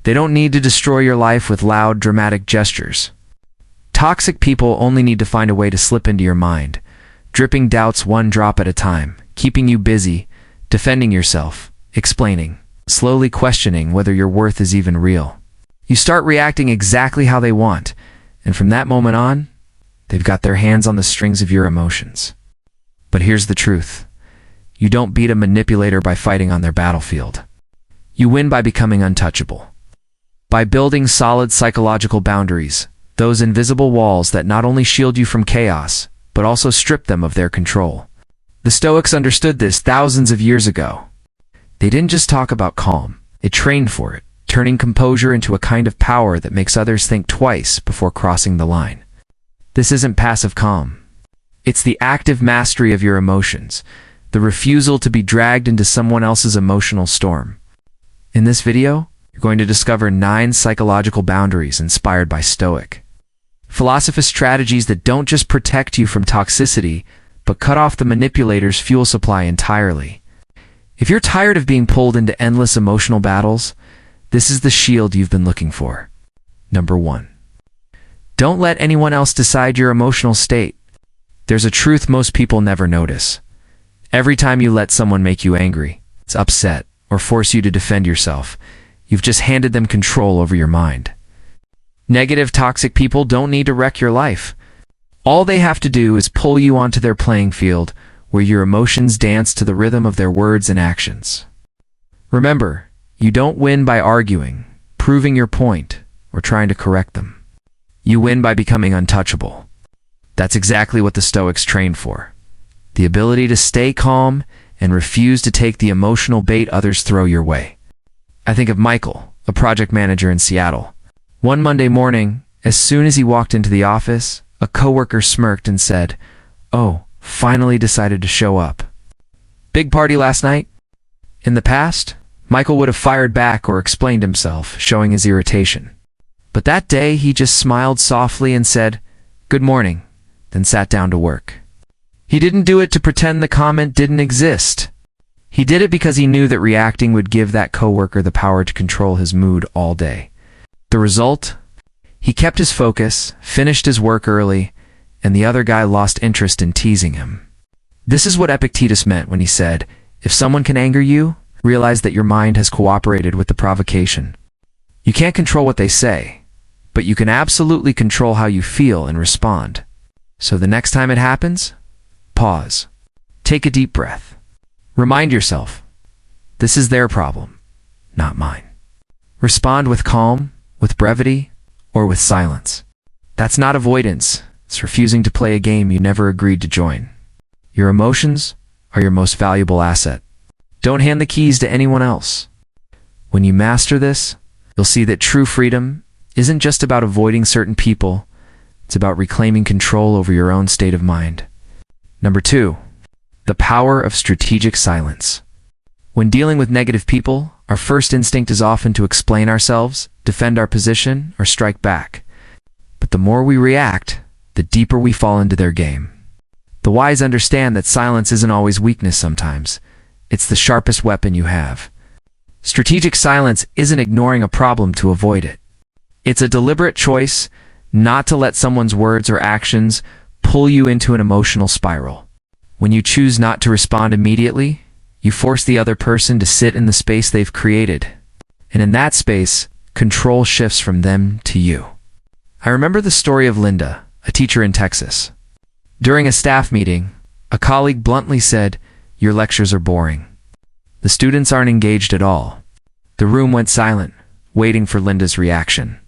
They don't need to destroy your life with loud, dramatic gestures. Toxic people only need to find a way to slip into your mind, dripping doubts one drop at a time, keeping you busy, defending yourself, explaining, slowly questioning whether your worth is even real. You start reacting exactly how they want, and from that moment on, they've got their hands on the strings of your emotions. But here's the truth. You don't beat a manipulator by fighting on their battlefield. You win by becoming untouchable. By building solid psychological boundaries, those invisible walls that not only shield you from chaos, but also strip them of their control. The Stoics understood this thousands of years ago. They didn't just talk about calm, they trained for it, turning composure into a kind of power that makes others think twice before crossing the line. This isn't passive calm. It's the active mastery of your emotions, the refusal to be dragged into someone else's emotional storm. In this video, you're going to discover 9 psychological boundaries inspired by Stoic philosophy strategies that don't just protect you from toxicity, but cut off the manipulator's fuel supply entirely. If you're tired of being pulled into endless emotional battles, this is the shield you've been looking for. Number 1. Don't let anyone else decide your emotional state. There's a truth most people never notice. Every time you let someone make you angry, upset, or force you to defend yourself, you've just handed them control over your mind. Negative, toxic people don't need to wreck your life. All they have to do is pull you onto their playing field, where your emotions dance to the rhythm of their words and actions. Remember, you don't win by arguing, proving your point, or trying to correct them. You win by becoming untouchable. That's exactly what the Stoics trained for. The ability to stay calm and refuse to take the emotional bait others throw your way. I think of Michael, a project manager in Seattle. One Monday morning, as soon as he walked into the office, a coworker smirked and said, "Oh, finally decided to show up. Big party last night?" In the past, Michael would have fired back or explained himself, showing his irritation. But that day, he just smiled softly and said, "Good morning," then sat down to work. He didn't do it to pretend the comment didn't exist. He did it because he knew that reacting would give that coworker the power to control his mood all day. The result? He kept his focus, finished his work early, and the other guy lost interest in teasing him. This is what Epictetus meant when he said, "If someone can anger you, realize that your mind has cooperated with the provocation." You can't control what they say, but you can absolutely control how you feel and respond. So the next time it happens, pause. Take a deep breath. Remind yourself, this is their problem, not mine. Respond with calm, with brevity, or with silence. That's not avoidance. It's refusing to play a game you never agreed to join. Your emotions are your most valuable asset. Don't hand the keys to anyone else. When you master this, you'll see that true freedom isn't just about avoiding certain people. It's about reclaiming control over your own state of mind. Number 2, the power of strategic silence. When dealing with negative people, our first instinct is often to explain ourselves, defend our position, or strike back. But the more we react, the deeper we fall into their game. The wise understand that silence isn't always weakness sometimes. It's the sharpest weapon you have. Strategic silence isn't ignoring a problem to avoid it. It's a deliberate choice not to let someone's words or actions pull you into an emotional spiral. When you choose not to respond immediately, you force the other person to sit in the space they've created. And in that space, control shifts from them to you. I remember the story of Linda, a teacher in Texas. During a staff meeting, a colleague bluntly said, "Your lectures are boring." The students aren't engaged at all. The room went silent, waiting for Linda's reaction.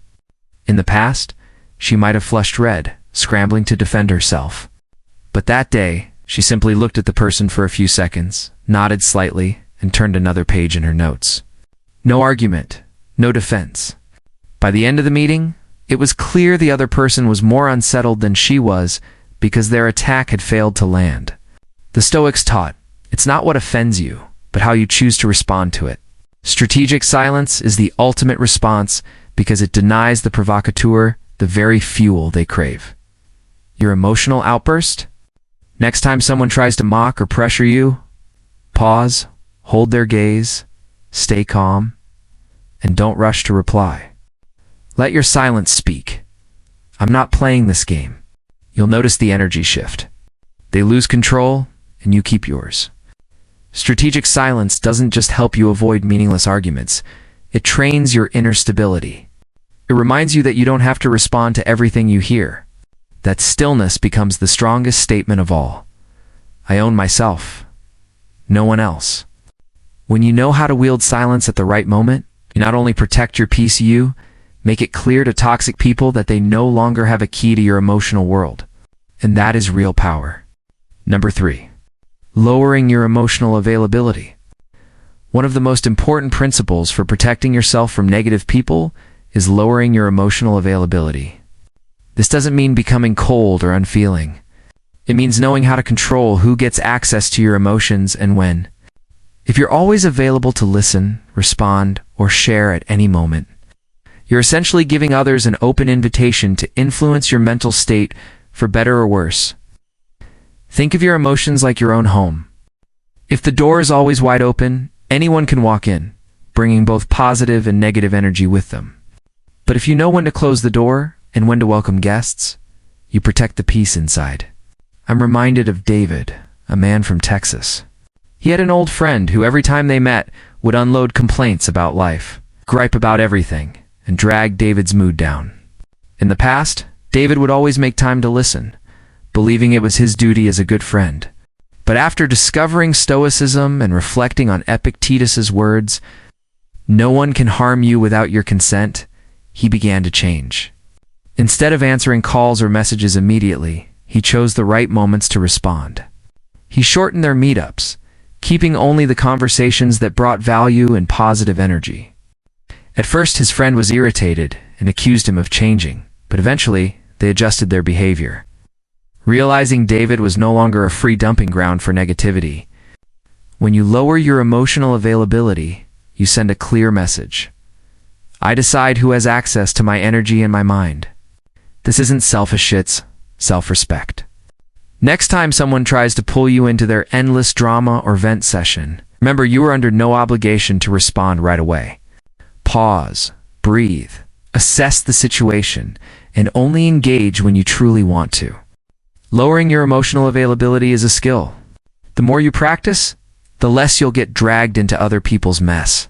In the past, she might have flushed red, scrambling to defend herself. But that day, she simply looked at the person for a few seconds, nodded slightly, and turned another page in her notes. No argument, no defense. By the end of the meeting, it was clear the other person was more unsettled than she was because their attack had failed to land. The Stoics taught, it's not what offends you, but how you choose to respond to it. Strategic silence is the ultimate response because it denies the provocateur the very fuel they crave. Your emotional outburst? Next time someone tries to mock or pressure you, pause, hold their gaze, stay calm. and don't rush to reply. Let your silence speak. I'm not playing this game. You'll notice the energy shift. They lose control, and you keep yours. Strategic silence doesn't just help you avoid meaningless arguments. It trains your inner stability. It reminds you that you don't have to respond to everything you hear. That stillness becomes the strongest statement of all. I own myself. No one else. When you know how to wield silence at the right moment, you not only protect your peace, you make it clear to toxic people that they no longer have a key to your emotional world. And that is real power. Number 3. Lowering your emotional availability. One of the most important principles for protecting yourself from negative people is lowering your emotional availability. This doesn't mean becoming cold or unfeeling. It means knowing how to control who gets access to your emotions and when. If you're always available to listen, respond, or share at any moment, you're essentially giving others an open invitation to influence your mental state for better or worse. Think of your emotions like your own home. If the door is always wide open, anyone can walk in, bringing both positive and negative energy with them. But if you know when to close the door and when to welcome guests, you protect the peace inside. I'm reminded of David, a man from Texas. He had an old friend who every time they met would unload complaints about life, gripe about everything, and drag David's mood down. In the past, David would always make time to listen, believing it was his duty as a good friend. But after discovering Stoicism and reflecting on Epictetus's words, "No one can harm you without your consent," he began to change. Instead of answering calls or messages immediately, he chose the right moments to respond. He shortened their meetups, keeping only the conversations that brought value and positive energy. At first, his friend was irritated and accused him of changing, but eventually, they adjusted their behavior. Realizing David was no longer a free dumping ground for negativity. When you lower your emotional availability, you send a clear message. I decide who has access to my energy and my mind. This isn't selfish, it's self-respect. Next time someone tries to pull you into their endless drama or vent session, remember you are under no obligation to respond right away. Pause, breathe, assess the situation, and only engage when you truly want to. Lowering your emotional availability is a skill. The more you practice, the less you'll get dragged into other people's mess.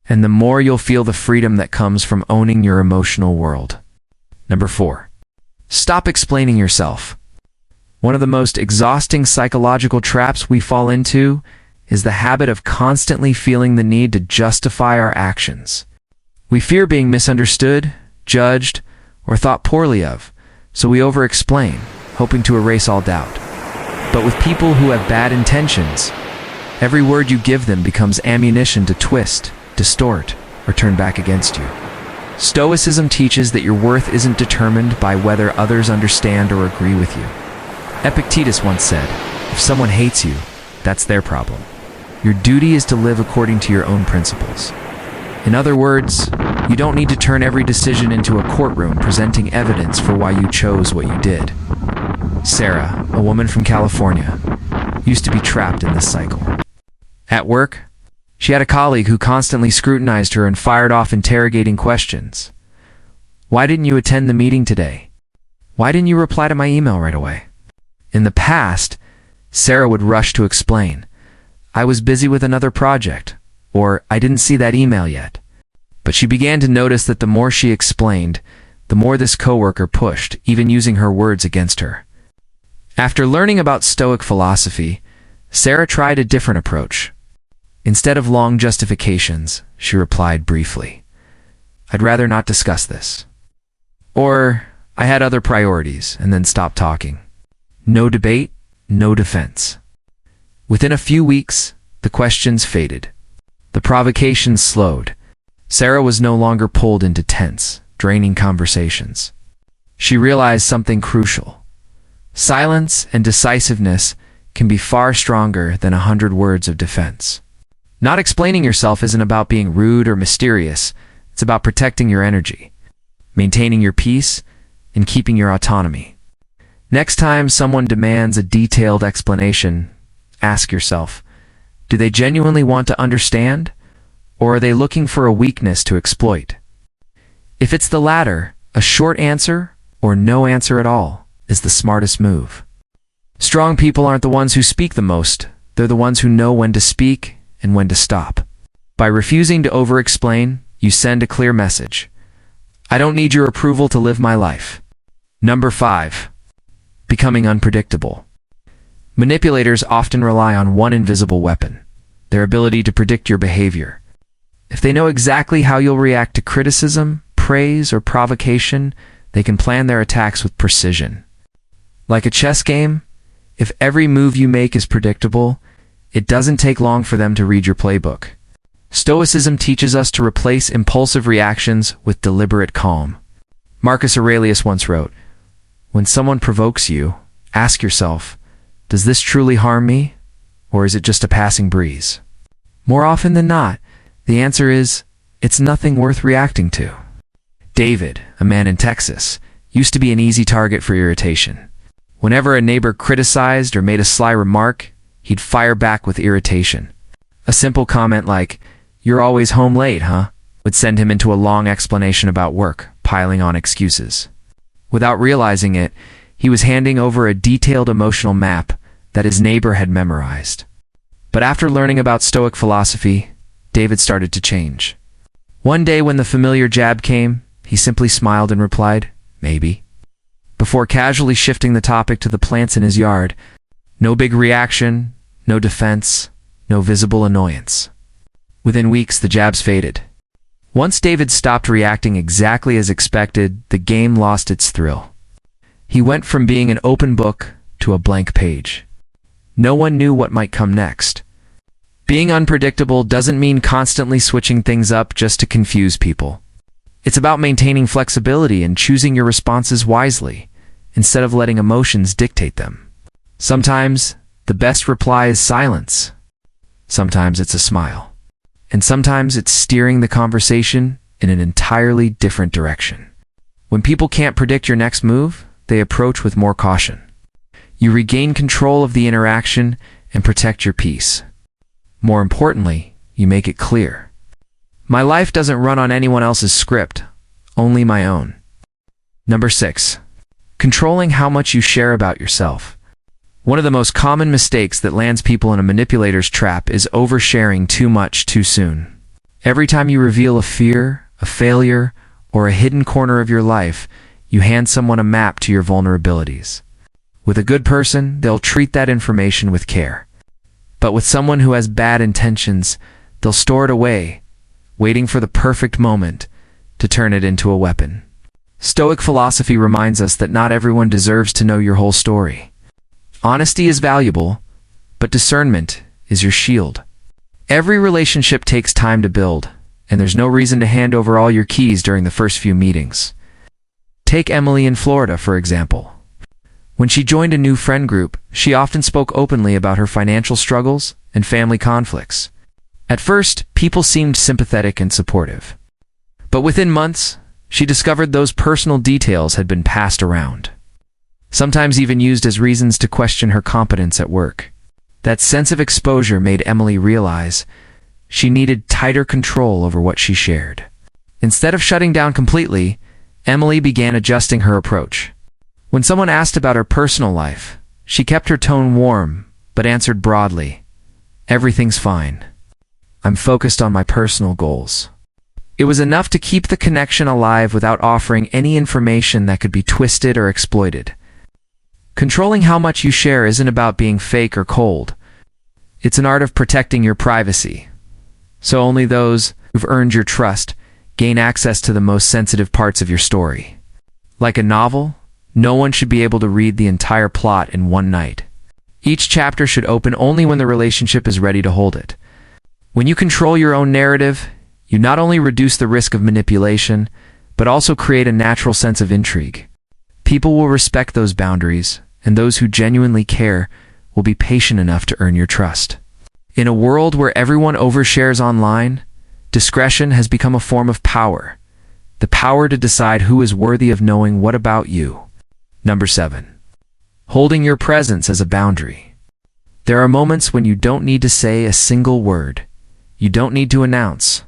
And the more you'll feel the freedom that comes from owning your emotional world. Number 4. Stop explaining yourself. One of the most exhausting psychological traps we fall into is the habit of constantly feeling the need to justify our actions. We fear being misunderstood, judged, or thought poorly of, so we over-explain, hoping to erase all doubt. But with people who have bad intentions, every word you give them becomes ammunition to twist, distort, or turn back against you. Stoicism teaches that your worth isn't determined by whether others understand or agree with you. Epictetus once said, "If someone hates you, that's their problem. Your duty is to live according to your own principles." In other words, you don't need to turn every decision into a courtroom presenting evidence for why you chose what you did. Sarah, a woman from California, used to be trapped in this cycle. At work, she had a colleague who constantly scrutinized her and fired off interrogating questions. "Why didn't you attend the meeting today? Why didn't you reply to my email right away?" In the past, Sarah would rush to explain, "I was busy with another project," or "I didn't see that email yet." But she began to notice that the more she explained, the more this coworker pushed, even using her words against her. After learning about Stoic philosophy, Sarah tried a different approach. Instead of long justifications, she replied briefly, "I'd rather not discuss this." Or, "I had other priorities," and then stopped talking. No debate, no defense. Within a few weeks, the questions faded. The provocations slowed. Sarah was no longer pulled into tense, draining conversations. She realized something crucial. Silence and decisiveness can be far stronger than 100 words of defense. Not explaining yourself isn't about being rude or mysterious. It's about protecting your energy, maintaining your peace, and keeping your autonomy. Next time someone demands a detailed explanation, ask yourself, do they genuinely want to understand? Or are they looking for a weakness to exploit? If it's the latter, a short answer or no answer at all is the smartest move. Strong people aren't the ones who speak the most, they're the ones who know when to speak and when to stop. By refusing to over-explain, you send a clear message. I don't need your approval to live my life. Number 5. Becoming unpredictable. Manipulators often rely on one invisible weapon, their ability to predict your behavior. If they know exactly how you'll react to criticism, praise, or provocation, they can plan their attacks with precision. Like a chess game, if every move you make is predictable, it doesn't take long for them to read your playbook. Stoicism teaches us to replace impulsive reactions with deliberate calm. Marcus Aurelius once wrote, "When someone provokes you, ask yourself, does this truly harm me, or is it just a passing breeze?" More often than not, the answer is, it's nothing worth reacting to. David, a man in Texas, used to be an easy target for irritation. Whenever a neighbor criticized or made a sly remark, he'd fire back with irritation. A simple comment like, "You're always home late, huh?" would send him into a long explanation about work, piling on excuses. Without realizing it, he was handing over a detailed emotional map that his neighbor had memorized. But after learning about Stoic philosophy, David started to change. One day when the familiar jab came, he simply smiled and replied, "Maybe," before casually shifting the topic to the plants in his yard. No big reaction, no defense, no visible annoyance. Within weeks, the jabs faded. Once David stopped reacting exactly as expected, the game lost its thrill. He went from being an open book to a blank page. No one knew what might come next. Being unpredictable doesn't mean constantly switching things up just to confuse people. It's about maintaining flexibility and choosing your responses wisely, instead of letting emotions dictate them. Sometimes, the best reply is silence. Sometimes it's a smile. And sometimes it's steering the conversation in an entirely different direction. When people can't predict your next move, they approach with more caution. You regain control of the interaction and protect your peace. More importantly, you make it clear. My life doesn't run on anyone else's script, only my own. Number 6. Controlling how much you share about yourself. One of the most common mistakes that lands people in a manipulator's trap is oversharing too much too soon. Every time you reveal a fear, a failure, or a hidden corner of your life, you hand someone a map to your vulnerabilities. With a good person, they'll treat that information with care. But with someone who has bad intentions, they'll store it away, waiting for the perfect moment to turn it into a weapon. Stoic philosophy reminds us that not everyone deserves to know your whole story. Honesty is valuable, but discernment is your shield. Every relationship takes time to build, and there's no reason to hand over all your keys during the first few meetings. Take Emily in Florida, for example. When she joined a new friend group, she often spoke openly about her financial struggles and family conflicts. At first, people seemed sympathetic and supportive. But within months, she discovered those personal details had been passed around, sometimes even used as reasons to question her competence at work. That sense of exposure made Emily realize she needed tighter control over what she shared. Instead of shutting down completely, Emily began adjusting her approach. When someone asked about her personal life, she kept her tone warm, but answered broadly, "Everything's fine. I'm focused on my personal goals." It was enough to keep the connection alive without offering any information that could be twisted or exploited. Controlling how much you share isn't about being fake or cold. It's an art of protecting your privacy. So only those who've earned your trust gain access to the most sensitive parts of your story. Like a novel, no one should be able to read the entire plot in one night. Each chapter should open only when the relationship is ready to hold it. When you control your own narrative, you not only reduce the risk of manipulation, but also create a natural sense of intrigue. People will respect those boundaries, and those who genuinely care will be patient enough to earn your trust. In a world where everyone overshares online, discretion has become a form of power. The power to decide who is worthy of knowing what about you. Number 7. Holding your presence as a boundary. There are moments when you don't need to say a single word. You don't need to announce,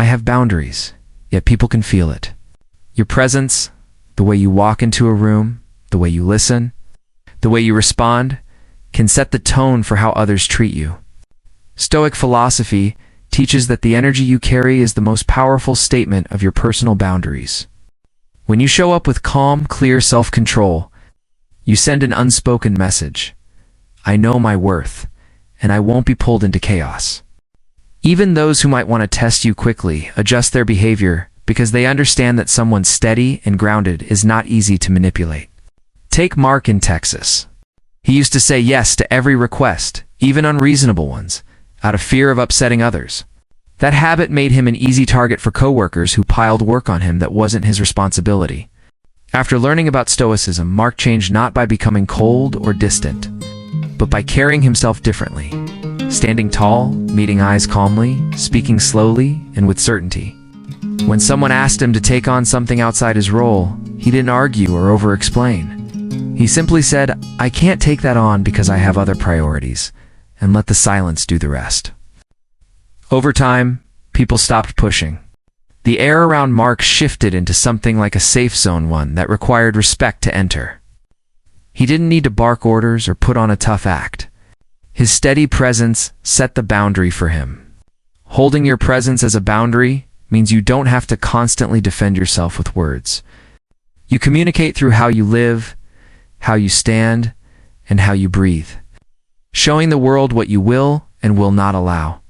I have boundaries, yet people can feel it. Your presence, the way you walk into a room, the way you listen, the way you respond, can set the tone for how others treat you. Stoic philosophy teaches that the energy you carry is the most powerful statement of your personal boundaries. When you show up with calm, clear self-control, you send an unspoken message. I know my worth, and I won't be pulled into chaos. Even those who might want to test you quickly adjust their behavior because they understand that someone steady and grounded is not easy to manipulate. Take Mark in Texas. He used to say yes to every request, even unreasonable ones, out of fear of upsetting others. That habit made him an easy target for coworkers who piled work on him that wasn't his responsibility. After learning about Stoicism, Mark changed not by becoming cold or distant, but by carrying himself differently, standing tall, meeting eyes calmly, speaking slowly and with certainty. When someone asked him to take on something outside his role, he didn't argue or over-explain. He simply said, I can't take that on because I have other priorities, and let the silence do the rest. Over time, people stopped pushing. The air around Mark shifted into something like a safe zone, one that required respect to enter. He didn't need to bark orders or put on a tough act. His steady presence set the boundary for him. Holding your presence as a boundary means you don't have to constantly defend yourself with words. You communicate through how you live, how you stand, and how you breathe, showing the world what you will and will not allow.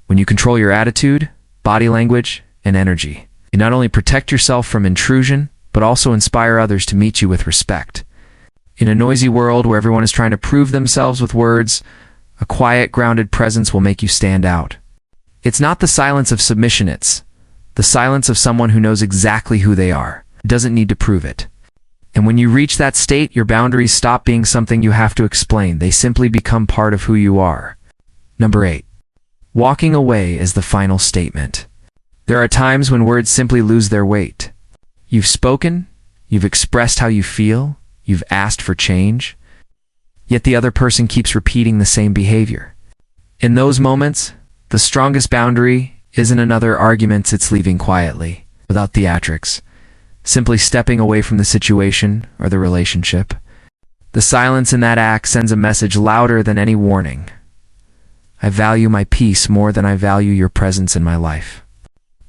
When you control your attitude, body language, and energy, you not only protect yourself from intrusion, but also inspire others to meet you with respect. In a noisy world where everyone is trying to prove themselves with words, a quiet, grounded presence will make you stand out. It's not the silence of submission, it's the silence of someone who knows exactly who they are, doesn't need to prove it. And when you reach that state, your boundaries stop being something you have to explain. They simply become part of who you are. Number 8. Walking away is the final statement. There are times when words simply lose their weight. You've spoken, you've expressed how you feel, you've asked for change, yet the other person keeps repeating the same behavior. In those moments, the strongest boundary isn't another argument, it's leaving quietly, without theatrics, simply stepping away from the situation or the relationship. The silence in that act sends a message louder than any warning. I value my peace more than I value your presence in my life.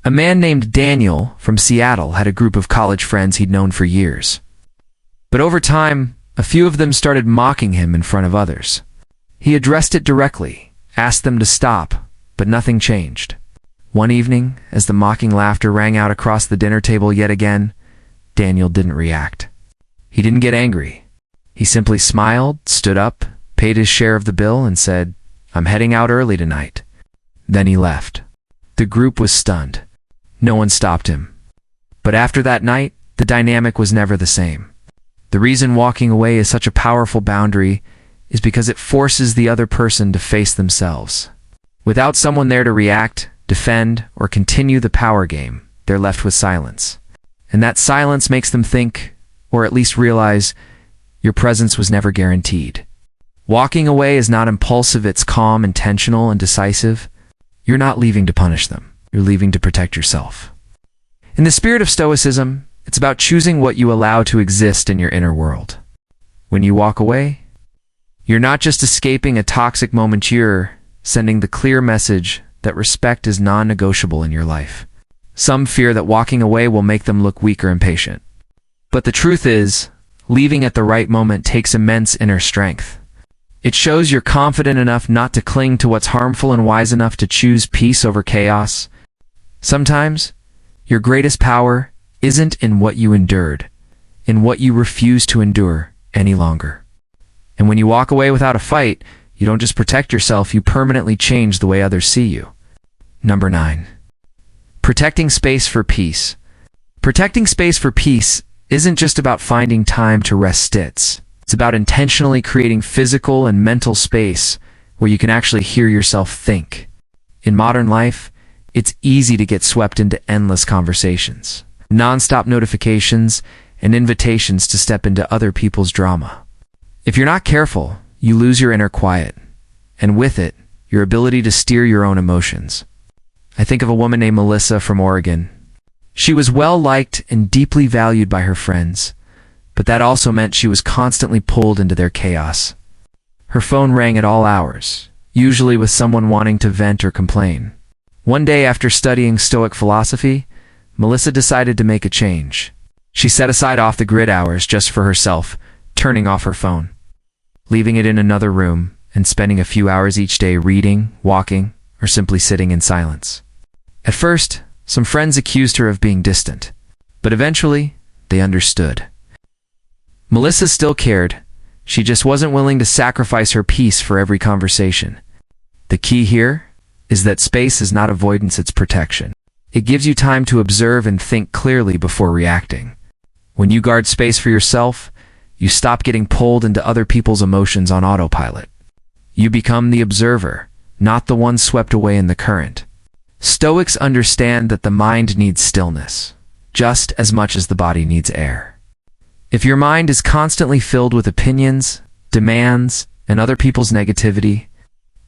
A man named Daniel from Seattle had a group of college friends he'd known for years. But over time, a few of them started mocking him in front of others. He addressed it directly, asked them to stop, but nothing changed. One evening, as the mocking laughter rang out across the dinner table yet again, Daniel didn't react. He didn't get angry. He simply smiled, stood up, paid his share of the bill, and said, I'm heading out early tonight. Then he left. The group was stunned. No one stopped him. But after that night, the dynamic was never the same. The reason walking away is such a powerful boundary is because it forces the other person to face themselves. Without someone there to react, defend, or continue the power game, they're left with silence. And that silence makes them think, or at least realize, your presence was never guaranteed. Walking away is not impulsive, it's calm, intentional, and decisive. You're not leaving to punish them. You're leaving to protect yourself. In the spirit of Stoicism, it's about choosing what you allow to exist in your inner world. When you walk away, you're not just escaping a toxic moment, you're sending the clear message that respect is non-negotiable in your life. Some fear that walking away will make them look weak or impatient. But the truth is, leaving at the right moment takes immense inner strength. It shows you're confident enough not to cling to what's harmful and wise enough to choose peace over chaos. Sometimes, your greatest power isn't in what you endured, in what you refuse to endure any longer. And when you walk away without a fight, you don't just protect yourself, you permanently change the way others see you. Number 9. Protecting space for peace. Protecting space for peace isn't just about finding time to rest. It's about intentionally creating physical and mental space where you can actually hear yourself think. In modern life, it's easy to get swept into endless conversations, non-stop notifications, and invitations to step into other people's drama. If you're not careful, you lose your inner quiet, and with it, your ability to steer your own emotions. I think of a woman named Melissa from Oregon. She was well-liked and deeply valued by her friends, but that also meant she was constantly pulled into their chaos. Her phone rang at all hours, usually with someone wanting to vent or complain. One day after studying Stoic philosophy, Melissa decided to make a change. She set aside off-the-grid hours just for herself, turning off her phone, leaving it in another room, and spending a few hours each day reading, walking, or simply sitting in silence. At first, some friends accused her of being distant, but eventually, they understood. Melissa still cared. She just wasn't willing to sacrifice her peace for every conversation. The key here is that space is not avoidance, it's protection. It gives you time to observe and think clearly before reacting. When you guard space for yourself, you stop getting pulled into other people's emotions on autopilot. You become the observer, not the one swept away in the current. Stoics understand that the mind needs stillness, just as much as the body needs air. If your mind is constantly filled with opinions, demands, and other people's negativity,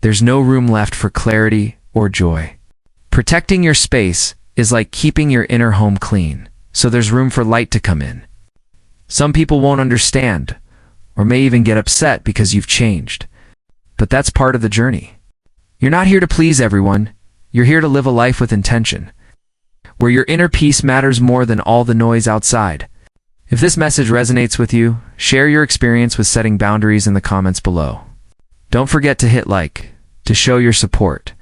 there's no room left for clarity or joy. Protecting your space is like keeping your inner home clean, so there's room for light to come in. Some people won't understand, or may even get upset because you've changed. But that's part of the journey. You're not here to please everyone. You're here to live a life with intention, where your inner peace matters more than all the noise outside. If this message resonates with you, share your experience with setting boundaries in the comments below. Don't forget to hit like to show your support.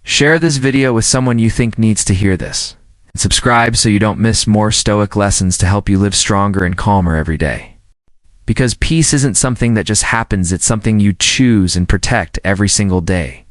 Share this video with someone you think needs to hear this. And subscribe so you don't miss more Stoic lessons to help you live stronger and calmer every day. Because peace isn't something that just happens, it's something you choose and protect every single day.